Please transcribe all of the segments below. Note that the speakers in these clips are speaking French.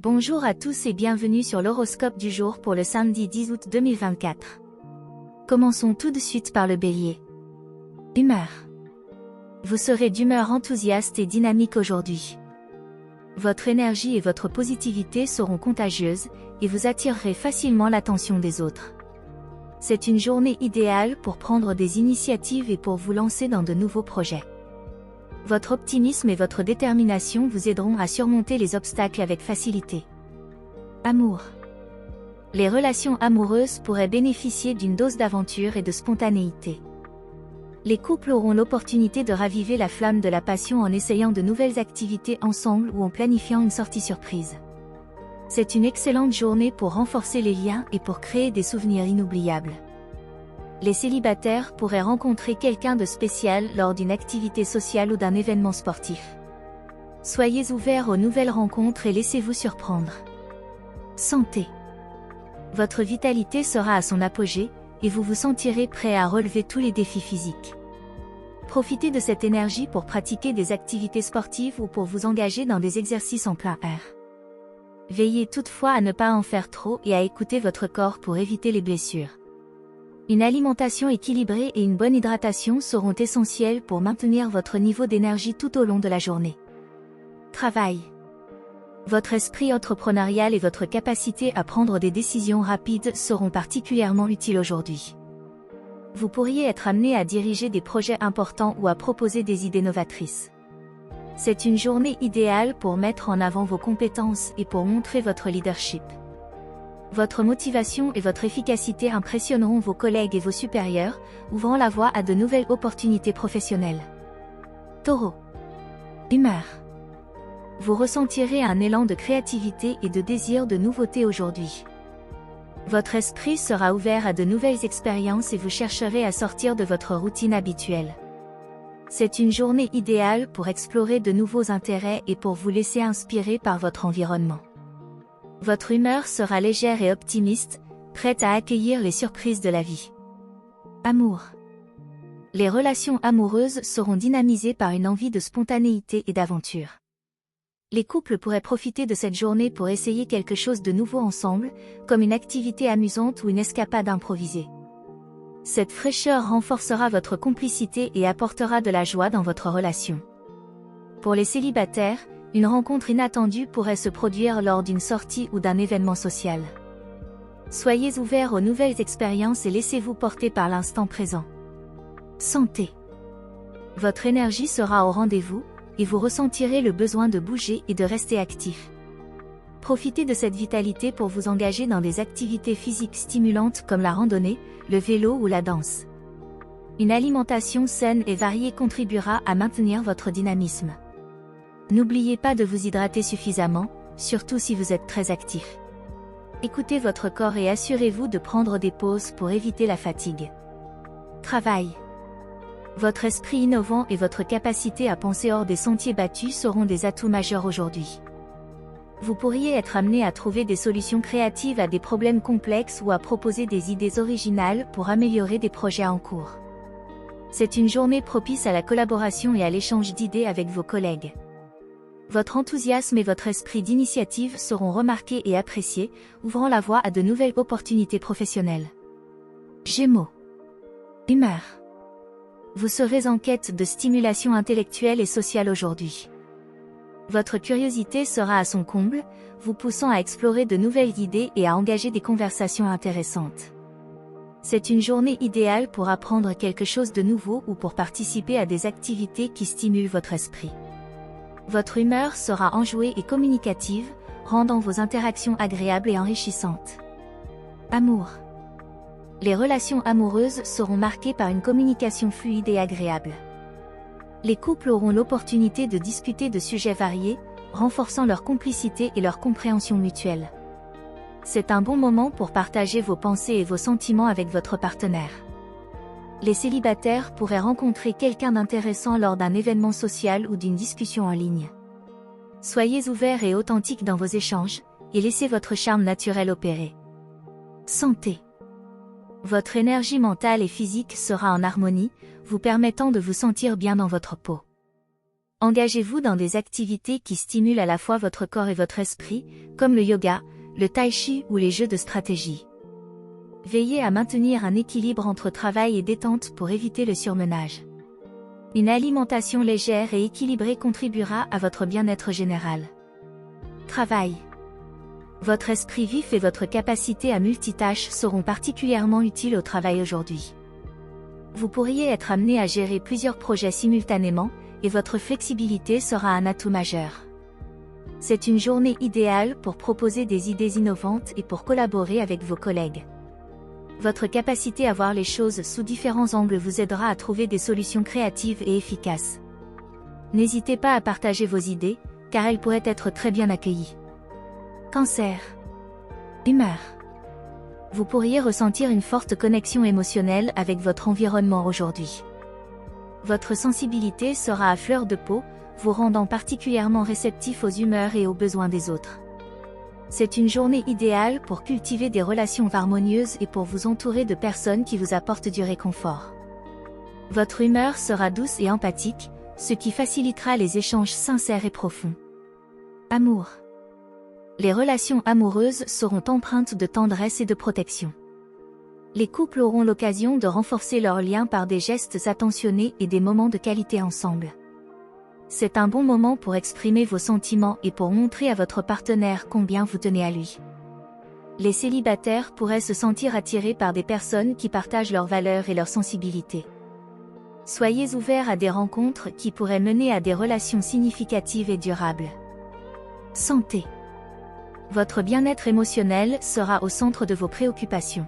Bonjour à tous et bienvenue sur l'horoscope du jour pour le samedi 10 août 2024. Commençons tout de suite par le Bélier. Humeur. Vous serez d'humeur enthousiaste et dynamique aujourd'hui. Votre énergie et votre positivité seront contagieuses, et vous attirerez facilement l'attention des autres. C'est une journée idéale pour prendre des initiatives et pour vous lancer dans de nouveaux projets. Votre optimisme et votre détermination vous aideront à surmonter les obstacles avec facilité. Amour. Les relations amoureuses pourraient bénéficier d'une dose d'aventure et de spontanéité. Les couples auront l'opportunité de raviver la flamme de la passion en essayant de nouvelles activités ensemble ou en planifiant une sortie surprise. C'est une excellente journée pour renforcer les liens et pour créer des souvenirs inoubliables. Les célibataires pourraient rencontrer quelqu'un de spécial lors d'une activité sociale ou d'un événement sportif. Soyez ouverts aux nouvelles rencontres et laissez-vous surprendre. Santé. Votre vitalité sera à son apogée, et vous vous sentirez prêt à relever tous les défis physiques. Profitez de cette énergie pour pratiquer des activités sportives ou pour vous engager dans des exercices en plein air. Veillez toutefois à ne pas en faire trop et à écouter votre corps pour éviter les blessures. Une alimentation équilibrée et une bonne hydratation seront essentielles pour maintenir votre niveau d'énergie tout au long de la journée. Travail. Votre esprit entrepreneurial et votre capacité à prendre des décisions rapides seront particulièrement utiles aujourd'hui. Vous pourriez être amené à diriger des projets importants ou à proposer des idées novatrices. C'est une journée idéale pour mettre en avant vos compétences et pour montrer votre leadership. Votre motivation et votre efficacité impressionneront vos collègues et vos supérieurs, ouvrant la voie à de nouvelles opportunités professionnelles. Taureau. Humeur. Vous ressentirez un élan de créativité et de désir de nouveauté aujourd'hui. Votre esprit sera ouvert à de nouvelles expériences et vous chercherez à sortir de votre routine habituelle. C'est une journée idéale pour explorer de nouveaux intérêts et pour vous laisser inspirer par votre environnement. Votre humeur sera légère et optimiste, prête à accueillir les surprises de la vie. Amour. Les relations amoureuses seront dynamisées par une envie de spontanéité et d'aventure. Les couples pourraient profiter de cette journée pour essayer quelque chose de nouveau ensemble, comme une activité amusante ou une escapade improvisée. Cette fraîcheur renforcera votre complicité et apportera de la joie dans votre relation. Pour les célibataires, une rencontre inattendue pourrait se produire lors d'une sortie ou d'un événement social. Soyez ouverts aux nouvelles expériences et laissez-vous porter par l'instant présent. Santé. Votre énergie sera au rendez-vous, et vous ressentirez le besoin de bouger et de rester actif. Profitez de cette vitalité pour vous engager dans des activités physiques stimulantes comme la randonnée, le vélo ou la danse. Une alimentation saine et variée contribuera à maintenir votre dynamisme. N'oubliez pas de vous hydrater suffisamment, surtout si vous êtes très actif. Écoutez votre corps et assurez-vous de prendre des pauses pour éviter la fatigue. Travail. Votre esprit innovant et votre capacité à penser hors des sentiers battus seront des atouts majeurs aujourd'hui. Vous pourriez être amené à trouver des solutions créatives à des problèmes complexes ou à proposer des idées originales pour améliorer des projets en cours. C'est une journée propice à la collaboration et à l'échange d'idées avec vos collègues. Votre enthousiasme et votre esprit d'initiative seront remarqués et appréciés, ouvrant la voie à de nouvelles opportunités professionnelles. Gémeaux. Humeur. Vous serez en quête de stimulation intellectuelle et sociale aujourd'hui. Votre curiosité sera à son comble, vous poussant à explorer de nouvelles idées et à engager des conversations intéressantes. C'est une journée idéale pour apprendre quelque chose de nouveau ou pour participer à des activités qui stimulent votre esprit. Votre humeur sera enjouée et communicative, rendant vos interactions agréables et enrichissantes. Amour. Les relations amoureuses seront marquées par une communication fluide et agréable. Les couples auront l'opportunité de discuter de sujets variés, renforçant leur complicité et leur compréhension mutuelle. C'est un bon moment pour partager vos pensées et vos sentiments avec votre partenaire. Les célibataires pourraient rencontrer quelqu'un d'intéressant lors d'un événement social ou d'une discussion en ligne. Soyez ouverts et authentiques dans vos échanges, et laissez votre charme naturel opérer. Santé. Votre énergie mentale et physique sera en harmonie, vous permettant de vous sentir bien dans votre peau. Engagez-vous dans des activités qui stimulent à la fois votre corps et votre esprit, comme le yoga, le tai chi ou les jeux de stratégie. Veillez à maintenir un équilibre entre travail et détente pour éviter le surmenage. Une alimentation légère et équilibrée contribuera à votre bien-être général. Travail. Votre esprit vif et votre capacité à multitâche seront particulièrement utiles au travail aujourd'hui. Vous pourriez être amené à gérer plusieurs projets simultanément, et votre flexibilité sera un atout majeur. C'est une journée idéale pour proposer des idées innovantes et pour collaborer avec vos collègues. Votre capacité à voir les choses sous différents angles vous aidera à trouver des solutions créatives et efficaces. N'hésitez pas à partager vos idées, car elles pourraient être très bien accueillies. Cancer. Humeur. Vous pourriez ressentir une forte connexion émotionnelle avec votre environnement aujourd'hui. Votre sensibilité sera à fleur de peau, vous rendant particulièrement réceptif aux humeurs et aux besoins des autres. C'est une journée idéale pour cultiver des relations harmonieuses et pour vous entourer de personnes qui vous apportent du réconfort. Votre humeur sera douce et empathique, ce qui facilitera les échanges sincères et profonds. Amour. Les relations amoureuses seront empreintes de tendresse et de protection. Les couples auront l'occasion de renforcer leurs liens par des gestes attentionnés et des moments de qualité ensemble. C'est un bon moment pour exprimer vos sentiments et pour montrer à votre partenaire combien vous tenez à lui. Les célibataires pourraient se sentir attirés par des personnes qui partagent leurs valeurs et leurs sensibilités. Soyez ouverts à des rencontres qui pourraient mener à des relations significatives et durables. Santé. Votre bien-être émotionnel sera au centre de vos préoccupations.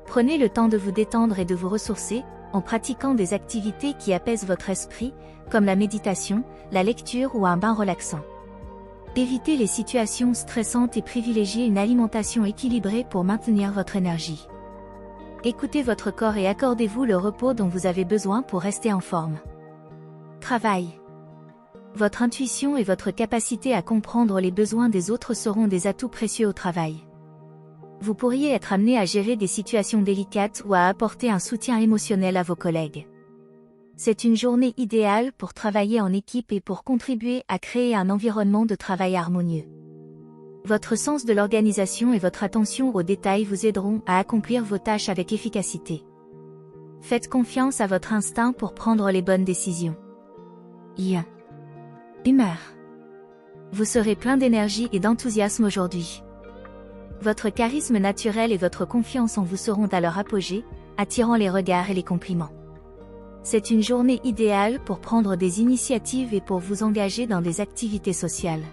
Prenez le temps de vous détendre et de vous ressourcer, en pratiquant des activités qui apaisent votre esprit, comme la méditation, la lecture ou un bain relaxant. Évitez les situations stressantes et privilégiez une alimentation équilibrée pour maintenir votre énergie. Écoutez votre corps et accordez-vous le repos dont vous avez besoin pour rester en forme. Travail. Votre intuition et votre capacité à comprendre les besoins des autres seront des atouts précieux au travail. Vous pourriez être amené à gérer des situations délicates ou à apporter un soutien émotionnel à vos collègues. C'est une journée idéale pour travailler en équipe et pour contribuer à créer un environnement de travail harmonieux. Votre sens de l'organisation et votre attention aux détails vous aideront à accomplir vos tâches avec efficacité. Faites confiance à votre instinct pour prendre les bonnes décisions. Humeur. Vous serez plein d'énergie et d'enthousiasme aujourd'hui. Votre charisme naturel et votre confiance en vous seront à leur apogée, attirant les regards et les compliments. C'est une journée idéale pour prendre des initiatives et pour vous engager dans des activités sociales.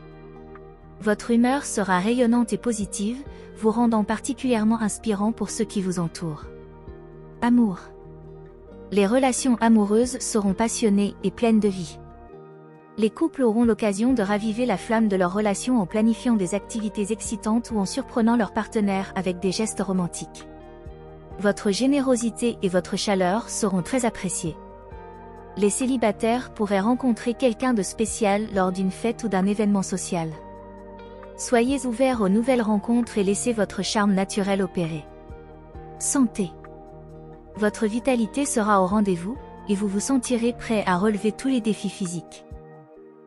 Votre humeur sera rayonnante et positive, vous rendant particulièrement inspirant pour ceux qui vous entourent. Amour. Les relations amoureuses seront passionnées et pleines de vie. Les couples auront l'occasion de raviver la flamme de leur relation en planifiant des activités excitantes ou en surprenant leur partenaire avec des gestes romantiques. Votre générosité et votre chaleur seront très appréciées. Les célibataires pourraient rencontrer quelqu'un de spécial lors d'une fête ou d'un événement social. Soyez ouverts aux nouvelles rencontres et laissez votre charme naturel opérer. Santé. Votre vitalité sera au rendez-vous, et vous vous sentirez prêt à relever tous les défis physiques.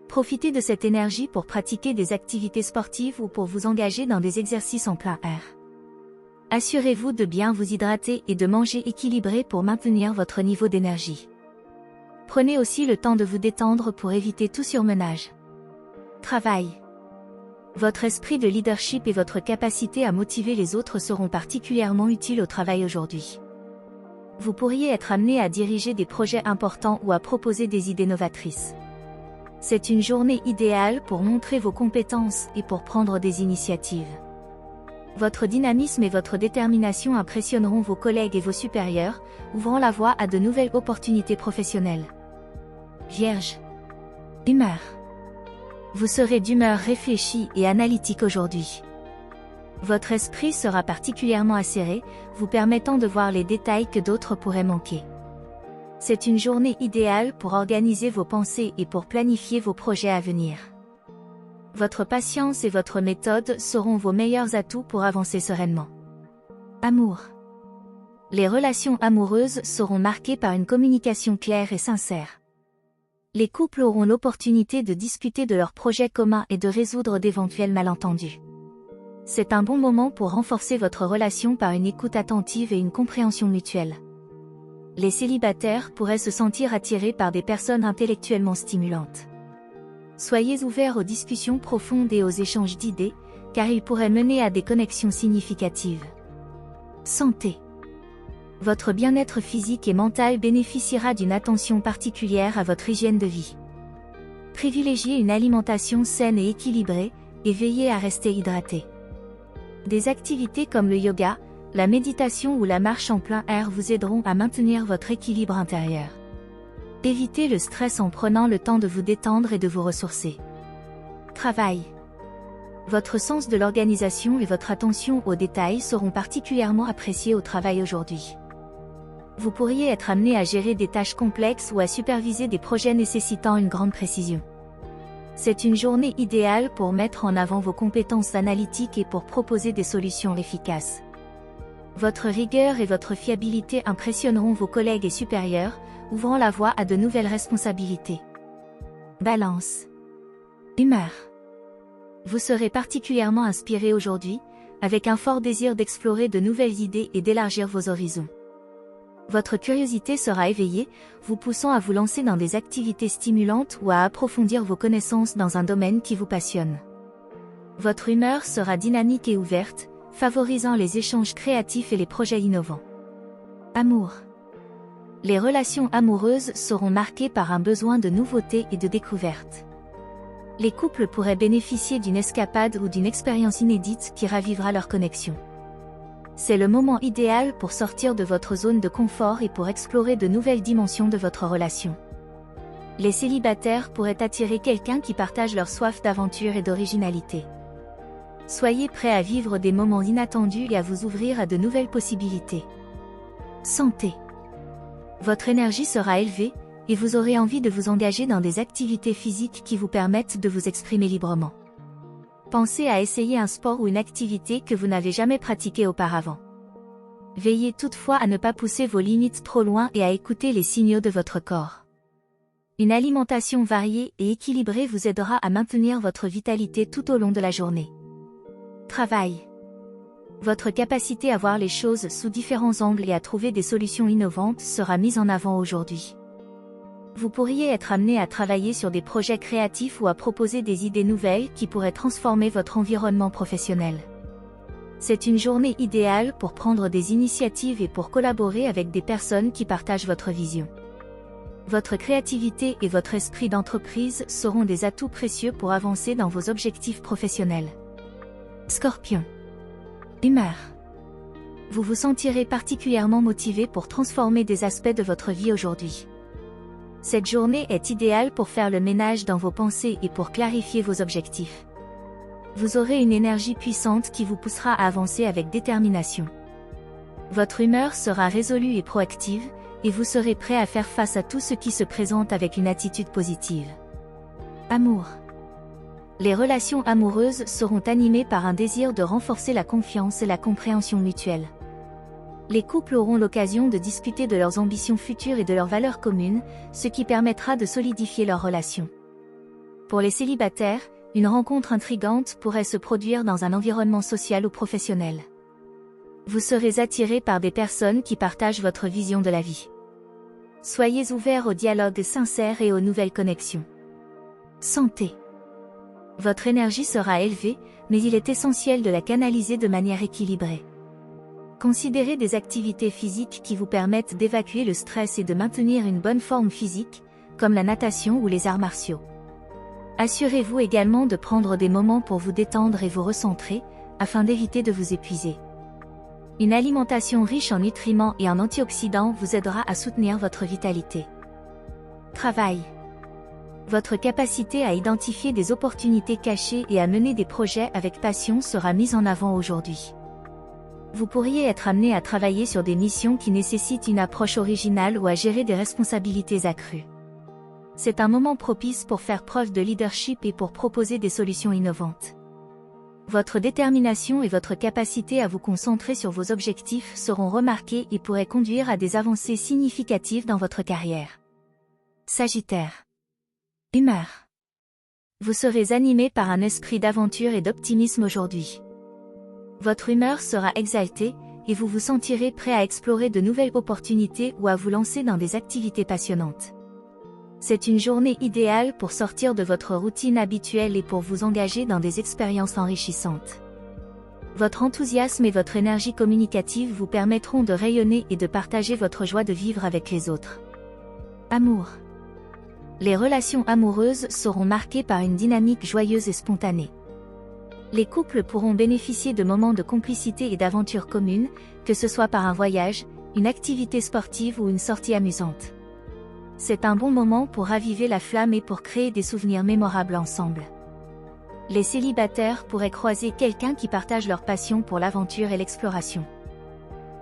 Profitez de cette énergie pour pratiquer des activités sportives ou pour vous engager dans des exercices en plein air. Assurez-vous de bien vous hydrater et de manger équilibré pour maintenir votre niveau d'énergie. Prenez aussi le temps de vous détendre pour éviter tout surmenage. Travail. Votre esprit de leadership et votre capacité à motiver les autres seront particulièrement utiles au travail aujourd'hui. Vous pourriez être amené à diriger des projets importants ou à proposer des idées novatrices. C'est une journée idéale pour montrer vos compétences et pour prendre des initiatives. Votre dynamisme et votre détermination impressionneront vos collègues et vos supérieurs, ouvrant la voie à de nouvelles opportunités professionnelles. Vierge. Humeur. Vous serez d'humeur réfléchie et analytique aujourd'hui. Votre esprit sera particulièrement acéré, vous permettant de voir les détails que d'autres pourraient manquer. C'est une journée idéale pour organiser vos pensées et pour planifier vos projets à venir. Votre patience et votre méthode seront vos meilleurs atouts pour avancer sereinement. Amour. Les relations amoureuses seront marquées par une communication claire et sincère. Les couples auront l'opportunité de discuter de leurs projets communs et de résoudre d'éventuels malentendus. C'est un bon moment pour renforcer votre relation par une écoute attentive et une compréhension mutuelle. Les célibataires pourraient se sentir attirés par des personnes intellectuellement stimulantes. Soyez ouverts aux discussions profondes et aux échanges d'idées, car ils pourraient mener à des connexions significatives. Santé. Votre bien-être physique et mental bénéficiera d'une attention particulière à votre hygiène de vie. Privilégiez une alimentation saine et équilibrée, et veillez à rester hydraté. Des activités comme le yoga, la méditation ou la marche en plein air vous aideront à maintenir votre équilibre intérieur. Évitez le stress en prenant le temps de vous détendre et de vous ressourcer. Travail. Votre sens de l'organisation et votre attention aux détails seront particulièrement appréciés au travail aujourd'hui. Vous pourriez être amené à gérer des tâches complexes ou à superviser des projets nécessitant une grande précision. C'est une journée idéale pour mettre en avant vos compétences analytiques et pour proposer des solutions efficaces. Votre rigueur et votre fiabilité impressionneront vos collègues et supérieurs, ouvrant la voie à de nouvelles responsabilités. Balance. Humeur. Vous serez particulièrement inspiré aujourd'hui, avec un fort désir d'explorer de nouvelles idées et d'élargir vos horizons. Votre curiosité sera éveillée, vous poussant à vous lancer dans des activités stimulantes ou à approfondir vos connaissances dans un domaine qui vous passionne. Votre humeur sera dynamique et ouverte, favorisant les échanges créatifs et les projets innovants. Amour. Les relations amoureuses seront marquées par un besoin de nouveauté et de découverte. Les couples pourraient bénéficier d'une escapade ou d'une expérience inédite qui ravivera leur connexion. C'est le moment idéal pour sortir de votre zone de confort et pour explorer de nouvelles dimensions de votre relation. Les célibataires pourraient attirer quelqu'un qui partage leur soif d'aventure et d'originalité. Soyez prêts à vivre des moments inattendus et à vous ouvrir à de nouvelles possibilités. Santé. Votre énergie sera élevée, et vous aurez envie de vous engager dans des activités physiques qui vous permettent de vous exprimer librement. Pensez à essayer un sport ou une activité que vous n'avez jamais pratiquée auparavant. Veillez toutefois à ne pas pousser vos limites trop loin et à écouter les signaux de votre corps. Une alimentation variée et équilibrée vous aidera à maintenir votre vitalité tout au long de la journée. Travail. Votre capacité à voir les choses sous différents angles et à trouver des solutions innovantes sera mise en avant aujourd'hui. Vous pourriez être amené à travailler sur des projets créatifs ou à proposer des idées nouvelles qui pourraient transformer votre environnement professionnel. C'est une journée idéale pour prendre des initiatives et pour collaborer avec des personnes qui partagent votre vision. Votre créativité et votre esprit d'entreprise seront des atouts précieux pour avancer dans vos objectifs professionnels. Scorpion. Humeur. Vous vous sentirez particulièrement motivé pour transformer des aspects de votre vie aujourd'hui. Cette journée est idéale pour faire le ménage dans vos pensées et pour clarifier vos objectifs. Vous aurez une énergie puissante qui vous poussera à avancer avec détermination. Votre humeur sera résolue et proactive, et vous serez prêt à faire face à tout ce qui se présente avec une attitude positive. Amour. Les relations amoureuses seront animées par un désir de renforcer la confiance et la compréhension mutuelle. Les couples auront l'occasion de discuter de leurs ambitions futures et de leurs valeurs communes, ce qui permettra de solidifier leur relation. Pour les célibataires, une rencontre intrigante pourrait se produire dans un environnement social ou professionnel. Vous serez attiré par des personnes qui partagent votre vision de la vie. Soyez ouverts au dialogue sincère et aux nouvelles connexions. Santé. Votre énergie sera élevée, mais il est essentiel de la canaliser de manière équilibrée. Considérez des activités physiques qui vous permettent d'évacuer le stress et de maintenir une bonne forme physique, comme la natation ou les arts martiaux. Assurez-vous également de prendre des moments pour vous détendre et vous recentrer, afin d'éviter de vous épuiser. Une alimentation riche en nutriments et en antioxydants vous aidera à soutenir votre vitalité. Travail. Votre capacité à identifier des opportunités cachées et à mener des projets avec passion sera mise en avant aujourd'hui. Vous pourriez être amené à travailler sur des missions qui nécessitent une approche originale ou à gérer des responsabilités accrues. C'est un moment propice pour faire preuve de leadership et pour proposer des solutions innovantes. Votre détermination et votre capacité à vous concentrer sur vos objectifs seront remarquées et pourraient conduire à des avancées significatives dans votre carrière. Sagittaire. Humeur. Vous serez animé par un esprit d'aventure et d'optimisme aujourd'hui. Votre humeur sera exaltée, et vous vous sentirez prêt à explorer de nouvelles opportunités ou à vous lancer dans des activités passionnantes. C'est une journée idéale pour sortir de votre routine habituelle et pour vous engager dans des expériences enrichissantes. Votre enthousiasme et votre énergie communicative vous permettront de rayonner et de partager votre joie de vivre avec les autres. Amour. Les relations amoureuses seront marquées par une dynamique joyeuse et spontanée. Les couples pourront bénéficier de moments de complicité et d'aventure communes, que ce soit par un voyage, une activité sportive ou une sortie amusante. C'est un bon moment pour raviver la flamme et pour créer des souvenirs mémorables ensemble. Les célibataires pourraient croiser quelqu'un qui partage leur passion pour l'aventure et l'exploration.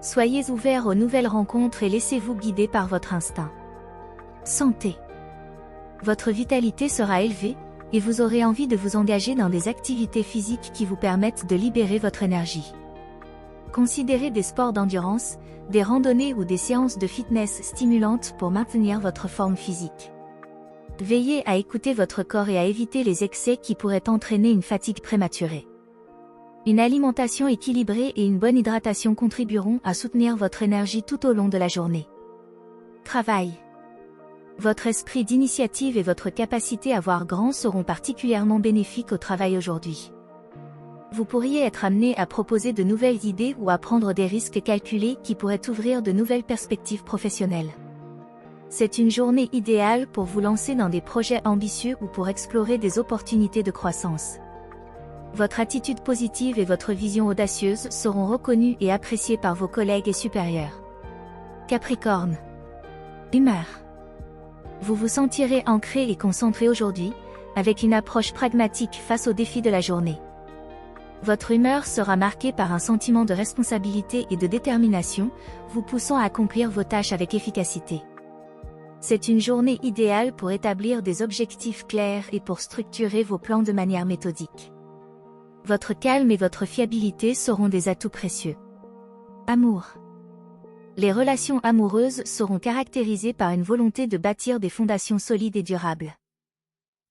Soyez ouverts aux nouvelles rencontres et laissez-vous guider par votre instinct. Santé. Votre vitalité sera élevée, et vous aurez envie de vous engager dans des activités physiques qui vous permettent de libérer votre énergie. Considérez des sports d'endurance, des randonnées ou des séances de fitness stimulantes pour maintenir votre forme physique. Veillez à écouter votre corps et à éviter les excès qui pourraient entraîner une fatigue prématurée. Une alimentation équilibrée et une bonne hydratation contribueront à soutenir votre énergie tout au long de la journée. Travail. Votre esprit d'initiative et votre capacité à voir grand seront particulièrement bénéfiques au travail aujourd'hui. Vous pourriez être amené à proposer de nouvelles idées ou à prendre des risques calculés qui pourraient ouvrir de nouvelles perspectives professionnelles. C'est une journée idéale pour vous lancer dans des projets ambitieux ou pour explorer des opportunités de croissance. Votre attitude positive et votre vision audacieuse seront reconnues et appréciées par vos collègues et supérieurs. Capricorne. Humeur. Vous vous sentirez ancré et concentré aujourd'hui, avec une approche pragmatique face aux défis de la journée. Votre humeur sera marquée par un sentiment de responsabilité et de détermination, vous poussant à accomplir vos tâches avec efficacité. C'est une journée idéale pour établir des objectifs clairs et pour structurer vos plans de manière méthodique. Votre calme et votre fiabilité seront des atouts précieux. Amour. Les relations amoureuses seront caractérisées par une volonté de bâtir des fondations solides et durables.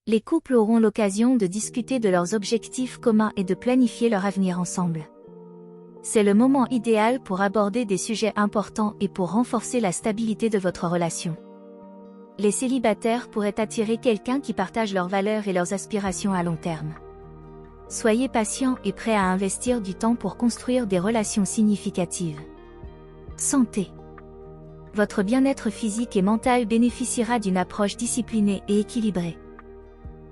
Les couples auront l'occasion de discuter de leurs objectifs communs et de planifier leur avenir ensemble. C'est le moment idéal pour aborder des sujets importants et pour renforcer la stabilité de votre relation. Les célibataires pourraient attirer quelqu'un qui partage leurs valeurs et leurs aspirations à long terme. Soyez patient et prêt à investir du temps pour construire des relations significatives. Santé. Votre bien-être physique et mental bénéficiera d'une approche disciplinée et équilibrée.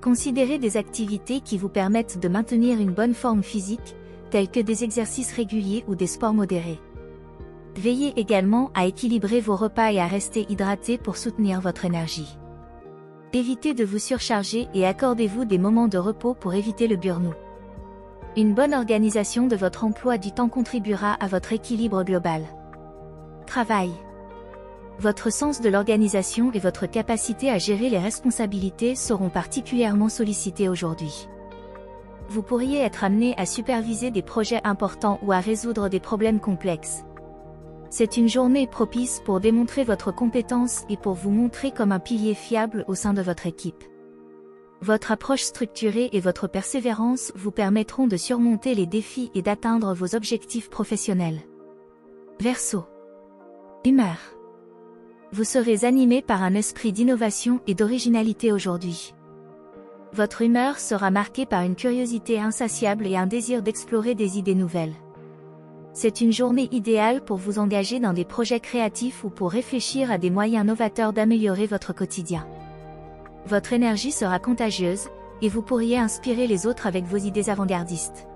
Considérez des activités qui vous permettent de maintenir une bonne forme physique, telles que des exercices réguliers ou des sports modérés. Veillez également à équilibrer vos repas et à rester hydraté pour soutenir votre énergie. Évitez de vous surcharger et accordez-vous des moments de repos pour éviter le burn-out. Une bonne organisation de votre emploi du temps contribuera à votre équilibre global. Travail. Votre sens de l'organisation et votre capacité à gérer les responsabilités seront particulièrement sollicités aujourd'hui. Vous pourriez être amené à superviser des projets importants ou à résoudre des problèmes complexes. C'est une journée propice pour démontrer votre compétence et pour vous montrer comme un pilier fiable au sein de votre équipe. Votre approche structurée et votre persévérance vous permettront de surmonter les défis et d'atteindre vos objectifs professionnels. Verseau. Humeur. Vous serez animé par un esprit d'innovation et d'originalité aujourd'hui. Votre humeur sera marquée par une curiosité insatiable et un désir d'explorer des idées nouvelles. C'est une journée idéale pour vous engager dans des projets créatifs ou pour réfléchir à des moyens novateurs d'améliorer votre quotidien. Votre énergie sera contagieuse, et vous pourriez inspirer les autres avec vos idées avant-gardistes.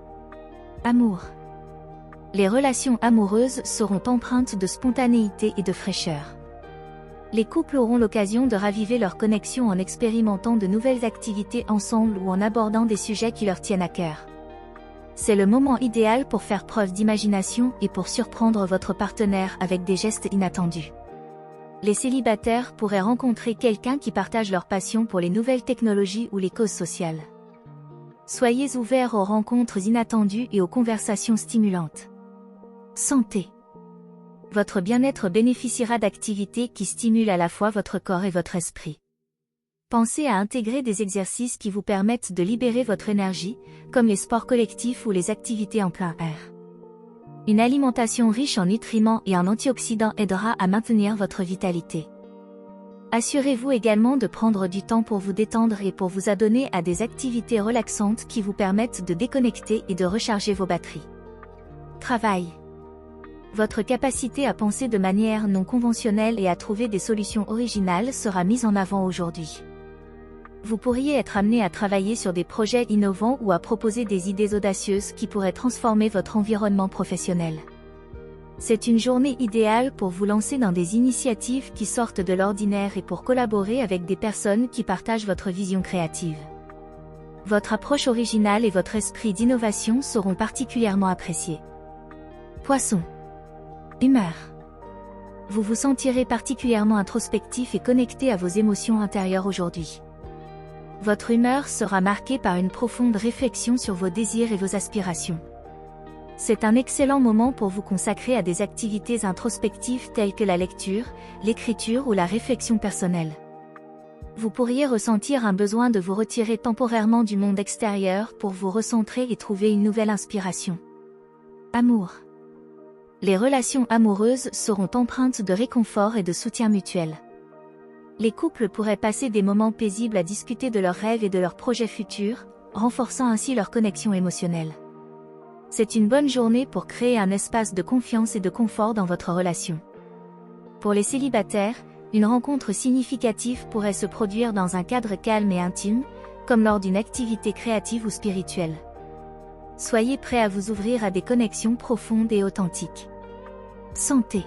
Amour. Les relations amoureuses seront empreintes de spontanéité et de fraîcheur. Les couples auront l'occasion de raviver leur connexion en expérimentant de nouvelles activités ensemble ou en abordant des sujets qui leur tiennent à cœur. C'est le moment idéal pour faire preuve d'imagination et pour surprendre votre partenaire avec des gestes inattendus. Les célibataires pourraient rencontrer quelqu'un qui partage leur passion pour les nouvelles technologies ou les causes sociales. Soyez ouverts aux rencontres inattendues et aux conversations stimulantes. Santé. Votre bien-être bénéficiera d'activités qui stimulent à la fois votre corps et votre esprit. Pensez à intégrer des exercices qui vous permettent de libérer votre énergie, comme les sports collectifs ou les activités en plein air. Une alimentation riche en nutriments et en antioxydants aidera à maintenir votre vitalité. Assurez-vous également de prendre du temps pour vous détendre et pour vous adonner à des activités relaxantes qui vous permettent de déconnecter et de recharger vos batteries. Travail. Votre capacité à penser de manière non conventionnelle et à trouver des solutions originales sera mise en avant aujourd'hui. Vous pourriez être amené à travailler sur des projets innovants ou à proposer des idées audacieuses qui pourraient transformer votre environnement professionnel. C'est une journée idéale pour vous lancer dans des initiatives qui sortent de l'ordinaire et pour collaborer avec des personnes qui partagent votre vision créative. Votre approche originale et votre esprit d'innovation seront particulièrement appréciés. Poisson. Humeur. Vous vous sentirez particulièrement introspectif et connecté à vos émotions intérieures aujourd'hui. Votre humeur sera marquée par une profonde réflexion sur vos désirs et vos aspirations. C'est un excellent moment pour vous consacrer à des activités introspectives telles que la lecture, l'écriture ou la réflexion personnelle. Vous pourriez ressentir un besoin de vous retirer temporairement du monde extérieur pour vous recentrer et trouver une nouvelle inspiration. Amour. Les relations amoureuses seront empreintes de réconfort et de soutien mutuel. Les couples pourraient passer des moments paisibles à discuter de leurs rêves et de leurs projets futurs, renforçant ainsi leur connexion émotionnelle. C'est une bonne journée pour créer un espace de confiance et de confort dans votre relation. Pour les célibataires, une rencontre significative pourrait se produire dans un cadre calme et intime, comme lors d'une activité créative ou spirituelle. Soyez prêts à vous ouvrir à des connexions profondes et authentiques. Santé.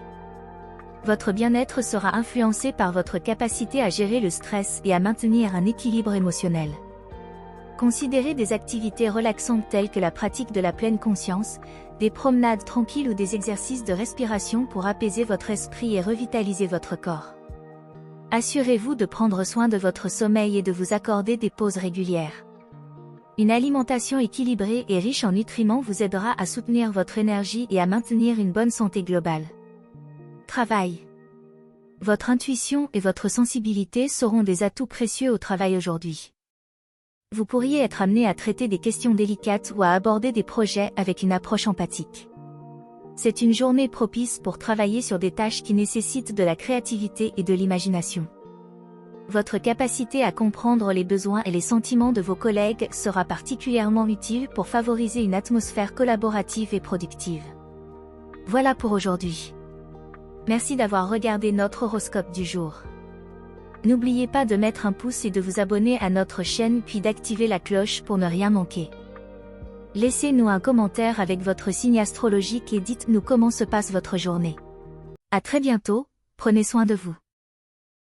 Votre bien-être sera influencé par votre capacité à gérer le stress et à maintenir un équilibre émotionnel. Considérez des activités relaxantes telles que la pratique de la pleine conscience, des promenades tranquilles ou des exercices de respiration pour apaiser votre esprit et revitaliser votre corps. Assurez-vous de prendre soin de votre sommeil et de vous accorder des pauses régulières. Une alimentation équilibrée et riche en nutriments vous aidera à soutenir votre énergie et à maintenir une bonne santé globale. Travail. Votre intuition et votre sensibilité seront des atouts précieux au travail aujourd'hui. Vous pourriez être amené à traiter des questions délicates ou à aborder des projets avec une approche empathique. C'est une journée propice pour travailler sur des tâches qui nécessitent de la créativité et de l'imagination. Votre capacité à comprendre les besoins et les sentiments de vos collègues sera particulièrement utile pour favoriser une atmosphère collaborative et productive. Voilà pour aujourd'hui. Merci d'avoir regardé notre horoscope du jour. N'oubliez pas de mettre un pouce et de vous abonner à notre chaîne puis d'activer la cloche pour ne rien manquer. Laissez-nous un commentaire avec votre signe astrologique et dites-nous comment se passe votre journée. À très bientôt, prenez soin de vous.